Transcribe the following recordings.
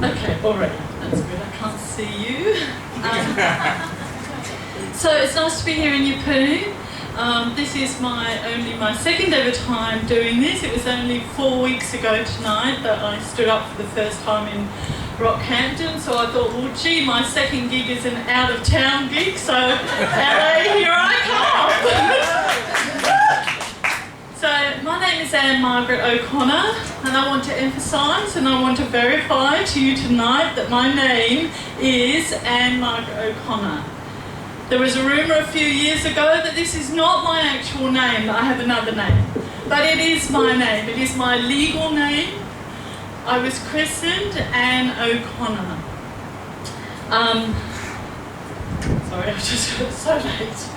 Okay, alright, that's good, I can't see you. So it's nice to be here in Yeppoon. This is only my second ever time doing this. It was only 4 weeks ago tonight that I stood up for the first time in Rockhampton, so I thought, well gee, my second gig is an out-of-town gig, so LA, here I come! So my name is Anne-Margaret O'Connor, and I want to emphasise and I want to verify to you tonight that my name is Anne-Margaret O'Connor. There was a rumour a few years ago that this is not my actual name, that I have another name. But it is my name, it is my legal name. I was christened Anne O'Connor. Sorry, I just got so late.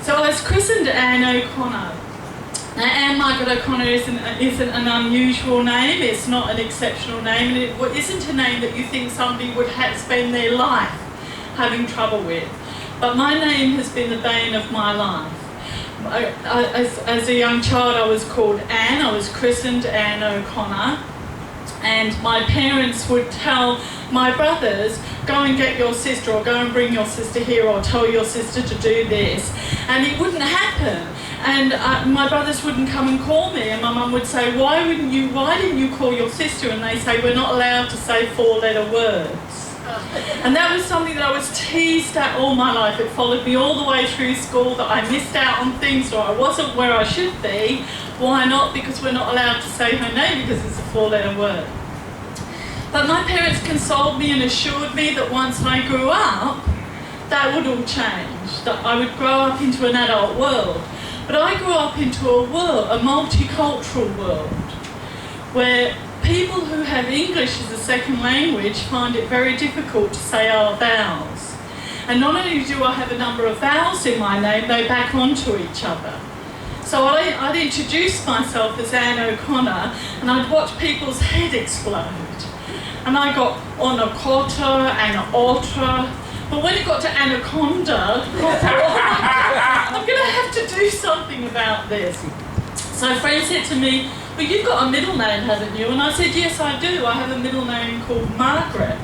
So I was christened Anne O'Connor. Now, Anne-Margaret O'Connor isn't an unusual name, it's not an exceptional name, and it isn't a name that you think somebody would spend their life having trouble with. But my name has been the bane of my life. As a young child I was called Anne, I was christened Anne O'Connor, and my parents would tell my brothers, go and get your sister, or go and bring your sister here, or tell your sister to do this, and it wouldn't happen. And my brothers wouldn't come and call me, and my mum would say, why didn't you call your sister? And they say, we're not allowed to say 4-letter words. And that was something that I was teased at all my life. It followed me all the way through school, that I missed out on things, or I wasn't where I should be. Why not? Because we're not allowed to say her name because it's a 4-letter word. But my parents consoled me and assured me that once I grew up, that would all change, that I would grow up into an adult world. But I grew up into a multicultural world, where people who have English as a second language find it very difficult to say our vowels. And not only do I have a number of vowels in my name, they back onto each other. So I'd introduce myself as Anne O'Connor, and I'd watch people's head explode. And I got Onacotta and Otter, but when it got to Anaconda, I thought, oh my God, I'm going to have to do something about this. So a friend said to me, well, you've got a middle name, haven't you? And I said, yes, I do. I have a middle name called Margaret.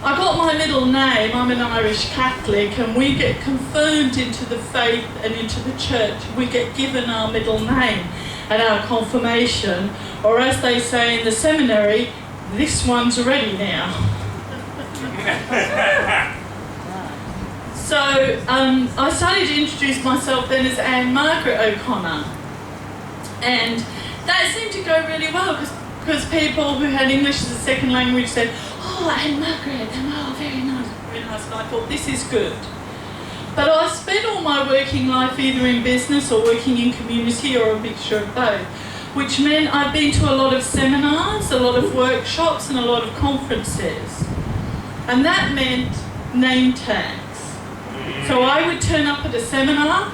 I got my middle name, I'm an Irish Catholic, and we get confirmed into the faith and into the church. We get given our middle name at our confirmation, or as they say in the seminary, this one's ready now. So I started to introduce myself then as Anne-Margaret O'Connor, and that seemed to go really well because people who had English as a second language said, oh, Anne-Margaret, oh, very nice, very nice, and I thought, this is good. But I spent all my working life either in business or working in community or a mixture of both, which meant I'd been to a lot of seminars, a lot of workshops and a lot of conferences. And that meant name tags. So I would turn up at a seminar,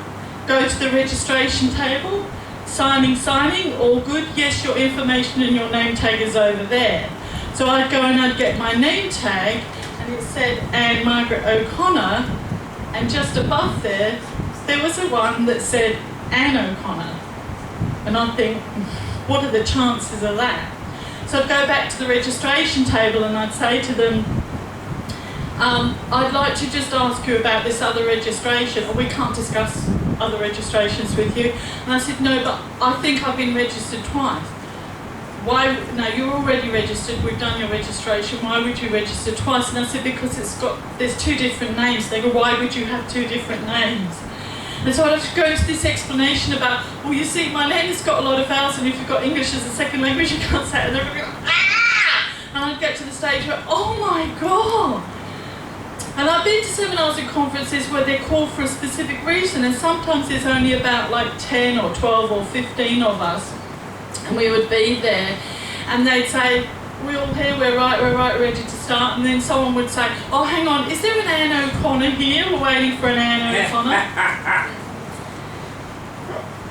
go to the registration table, signing, all good, yes, your information and your name tag is over there. So I'd go and I'd get my name tag, and it said Anne-Margaret O'Connor, and just above there was a one that said Anne O'Connor. And I'd think, what are the chances of that? So I'd go back to the registration table and I'd say to them, I'd like to just ask you about this other registration, or we can't discuss other registrations with you. And I said, no, but I think I've been registered twice. Why? No, you're already registered, we've done your registration, why would you register twice? And I said, because there's 2 different names. They go, why would you have 2 different names? And so I'd have to go into this explanation about, well, you see, my name has got a lot of vowels, and if you've got English as a second language, you can't say it. And everybody goes, ah! And I'd get to the stage where, oh my God! And I've been to seminars and conferences where they're called for a specific reason, and sometimes there's only about like 10 or 12 or 15 of us, and we would be there, and they'd say, we're all here, we're right, ready to start, and then someone would say, oh, hang on, is there an Anne O'Connor here? We're waiting for an Anne O'Connor.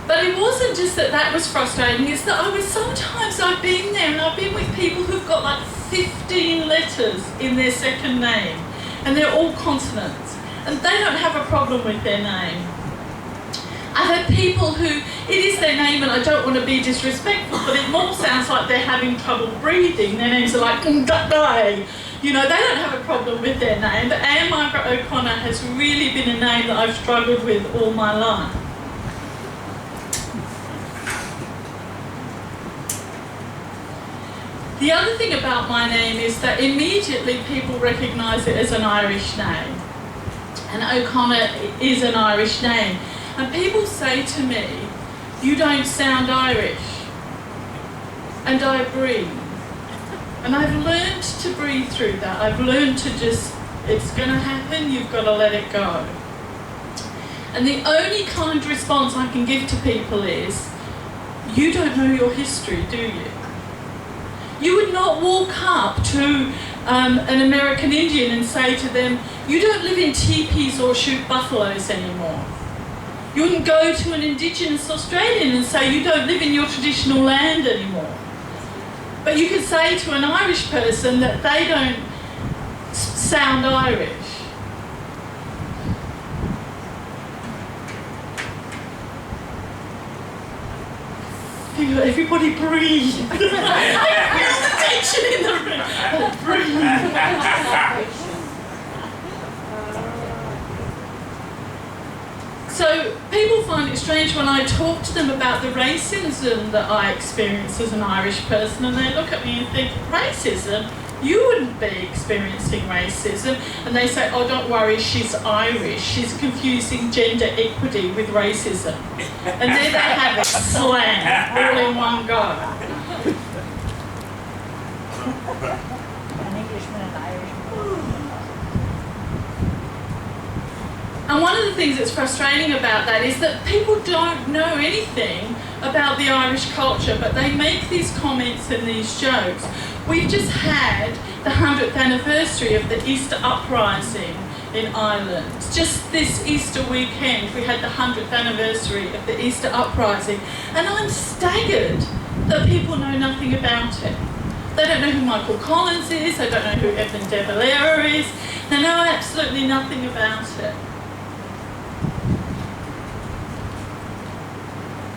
But it wasn't just that was frustrating, it's that I've been there, and I've been with people who've got like 15 letters in their second name, and they're all consonants, and they don't have a problem with their name. I've had people who, it is their name, and I don't want to be disrespectful, but it more sounds like they're having trouble breathing. Their names are like, you know, they don't have a problem with their name, but Anne Margaret O'Connor has really been a name that I've struggled with all my life. The other thing about my name is that immediately people recognise it as an Irish name. And O'Connor is an Irish name. And people say to me, you don't sound Irish. And I breathe. And I've learned to breathe through that. I've learned to just, it's going to happen, you've got to let it go. And the only kind response I can give to people is, you don't know your history, do you? You would not walk up to an American Indian and say to them, you don't live in teepees or shoot buffaloes anymore. You wouldn't go to an Indigenous Australian and say, you don't live in your traditional land anymore. But you could say to an Irish person that they don't sound Irish. Everybody breathe. I feel the tension in the room. Breathe. So people find it strange when I talk to them about the racism that I experience as an Irish person, and they look at me and think, racism? You wouldn't be experiencing racism. And they say, oh, don't worry, she's Irish. She's confusing gender equity with racism. And there they have it, slam, all in one go. An Englishman and Irishman. And one of the things that's frustrating about that is that people don't know anything about the Irish culture, but they make these comments and these jokes. We've just had the 100th anniversary of the Easter Uprising in Ireland. Just this Easter weekend we had the 100th anniversary of the Easter Uprising, and I'm staggered that people know nothing about it. They don't know who Michael Collins is, they don't know who Evan de Valera is, they know absolutely nothing about it.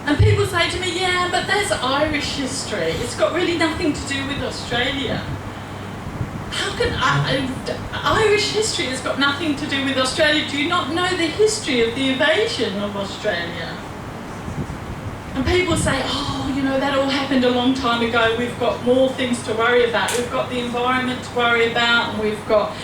And people say to me, yeah, but there's Irish history. It's got really nothing to do with Australia. How can Irish history has got nothing to do with Australia? Do you not know the history of the invasion of Australia? And people say, oh, you know, that all happened a long time ago. We've got more things to worry about. We've got the environment to worry about, and we've got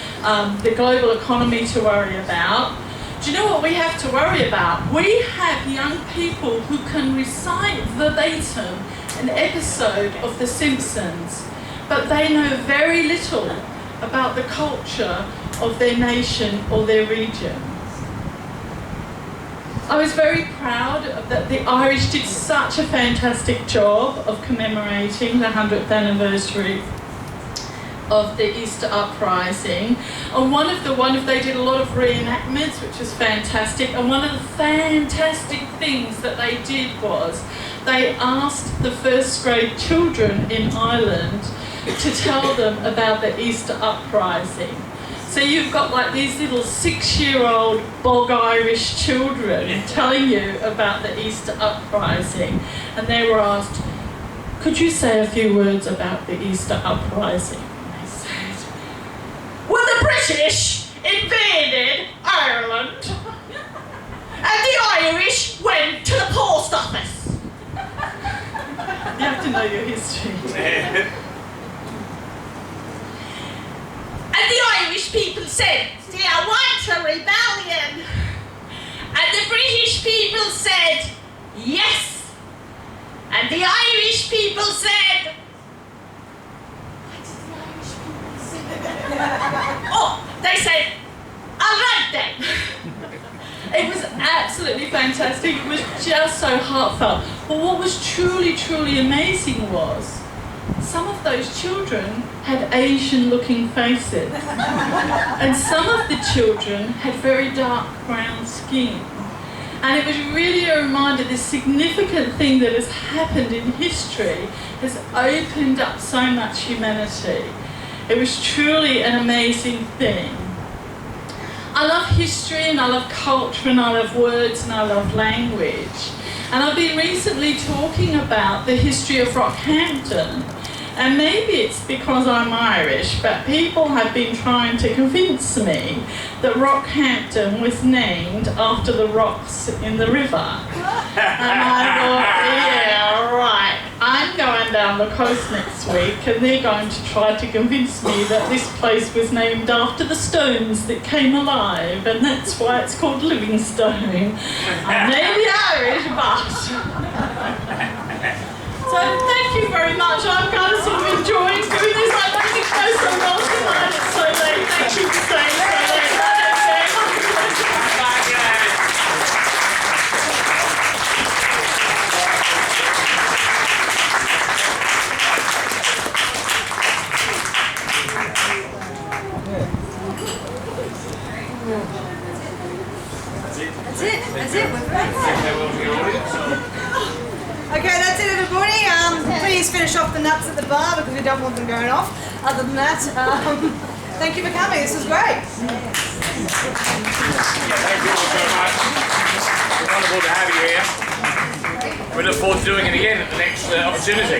the global economy to worry about. Do you know what we have to worry about? We have young people who can recite verbatim an episode of The Simpsons, but they know very little about the culture of their nation or their region. I was very proud that the Irish did such a fantastic job of commemorating the 100th anniversary of the Easter Uprising. And they did a lot of reenactments, which was fantastic. And one of the fantastic things that they did was they asked the first grade children in Ireland to tell them about the Easter Uprising. So you've got like these little 6-year-old bog Irish children telling you about the Easter Uprising. And they were asked, could you say a few words about the Easter Uprising? When the British invaded Ireland and the Irish went to the post office. You have to know your history. And the Irish people said, they want a rebellion. And the British people said, yes. And the Irish people said, oh, they said, all right then. It was absolutely fantastic. It was just so heartfelt. But what was truly, truly amazing was some of those children had Asian-looking faces. And some of the children had very dark brown skin. And it was really a reminder, this significant thing that has happened in history has opened up so much humanity. It was truly an amazing thing. I love history and I love culture and I love words and I love language. And I've been recently talking about the history of Rockhampton. And maybe it's because I'm Irish, but people have been trying to convince me that Rockhampton was named after the rocks in the river. And I thought, yeah, right. I'm going down the coast next week and they're going to try to convince me that this place was named after the stones that came alive, and that's why it's called Livingstone. I may be Irish, but... So thank you very much. I'm kind of sort of enjoying doing this. I don't think most of us tonight it's so late. Thank you for staying so late. That's it. We're back. Okay, that's it, everybody. Please finish off the nuts at the bar because we don't want them going off. Other than that, thank you for coming. This was great. Thank you all so much. It's wonderful to have you here. We look forward to doing it again at the next opportunity.